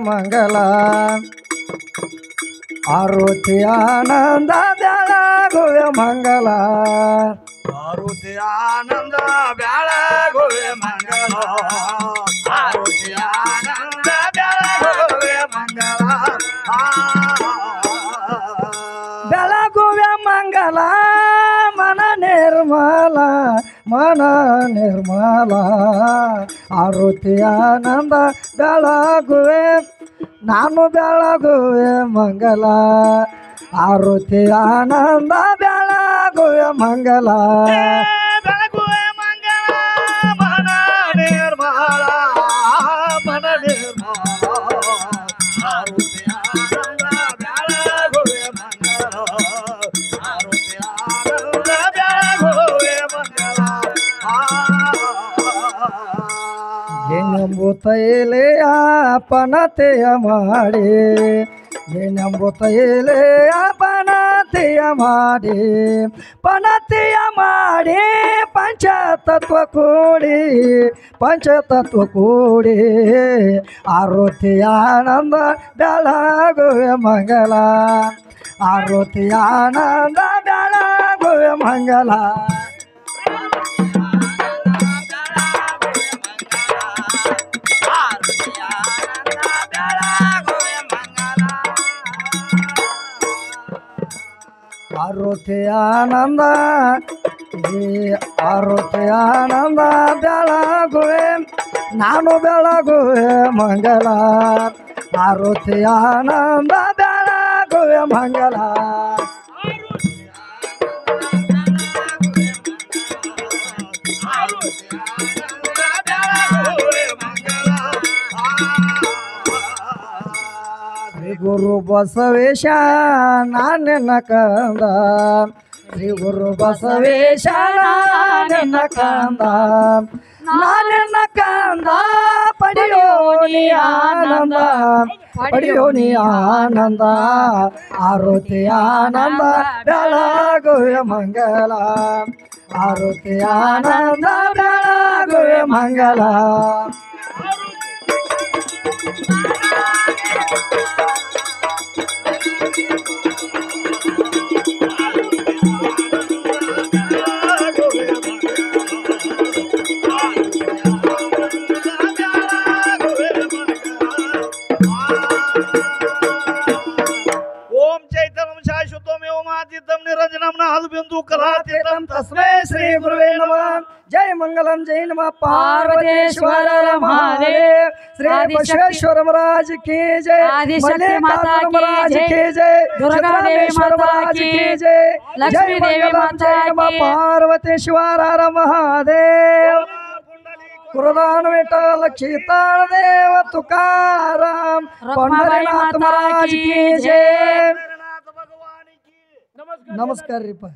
ಮಂಗಲ ಆರುತಿ ಆನಂದ ಬೆಳಗುವೆ ಮಂಗಲ ಆರುತಿ ಆನಂದ ಬೆಳಗುವೆ ಮಂಗಲ ಆರುತಿ ಆನಂದ ಬೆಳಗುವೆ ಮಂಗಲ ಬೆಳಗುವೆ ಮಂಗಲ ಮನ ನಿರ್ಮಲ ಆರುತಿ ಆನಂದ ಬೆಳಗುವೆ ನಾನು ಬೆಳಗುವೆ ಮಂಗಲ ಆರುತಿ ಆನಂದ ಬೆಳಗುವೆ ಮಂಗಲ ಬೆಳಗುವೆ ಮಂಗಲ ಮನ ನಿರ್ಮಲ ಆರುತಿ ಆನಂದ ಬೆಳಗುವೆ ಮಂಗಲ ಆರುತಿ ಆನಂದ ಬೆಳಗುವೆ ಮಂಗಲ ಏನಂಬು ತೈಲೆಯ ಪನತೆಯ ಮಾಡಿ ಏನಂಬು ತೈಲೆಯ ಪನತೆಯ ಮಾಡಿ ಪಂಚತತ್ವ ಕೂಡಿ ಆರುತಿ ಆನಂದ ಬೆಳಗುವೆ ಮಂಗಲ ಆರುತಿ ಆನಂದ ಬೆಳಗುವೆ ಮಂಗಲ ಆರುತಿ ಆನಂದ ಆರುತಿ ಆನಂದ ಬೆಳಗುವೆ ನಾನು ಬೆಳಗುವೆ ಮಂಗಲ ಆರುತಿ ಆನಂದ ಬೆಳಗುವೆ ಮಂಗಲ ಶ್ರೀ ಗುರು ಬಸವೇಶ ನಾನೆನ್ನ ಕಂದ ಶ್ರೀ ಗುರು ಬಸವೇಶ ನಾನೆನ್ನ ಕಂದ ಪಡೆಯೋನಿ ಆನಂದ ಆರುತಿ ಆನಂದ ಬೆಳಗುವೆ ಮಂಗಲ ಆರುತಿ ಆನಂದ ಬೆಳಗುವೆ ಮಂಗಲ ओम चैतन्यं शाश्वतमेव मातीतं निरंजनं नादबिंदु कलातीतं तस्मै श्री गुरुवे नमः जय मंगलम जय नमः पार्वतीश्वर महादेव श्री बसवेश्वर महाराज की जय आदिशक्ति माता की जय दुर्गा देवी माता की जय लक्ष्मी देवी माता की पार्वतीश्वर महादेव कुरदान विठ्ठल चैतन्य देव तुकाराम पंढरीनाथ महाराज की जय नमस्कार रिपा